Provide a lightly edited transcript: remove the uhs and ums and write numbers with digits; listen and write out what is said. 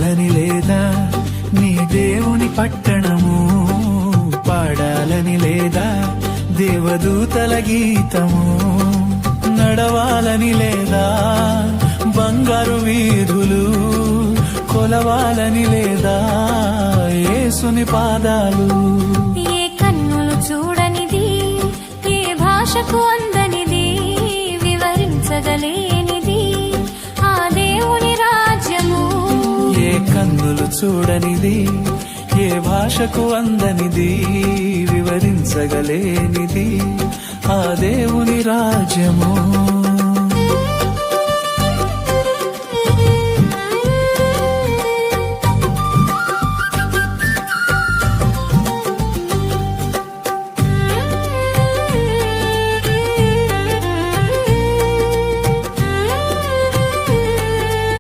చూడాలని లేదా నీ దేవుని పట్టణము, పాడాలని లేదా దేవదూతల గీతము, నడవాలని లేదా బంగారు వీధులు, కొలవాలని లేదా యేసుని పాదాలు. ఏ కన్నులు చూడనిది, ఏ భాషకు అందనిది, వివరించగలేనిది ఆ దేవుని రాజ్యము. ఏ కన్నులు చూడనిది, ఏ భాషకు అందనిది, వివరించగలేనిది ఆ దేవుని రాజ్యము.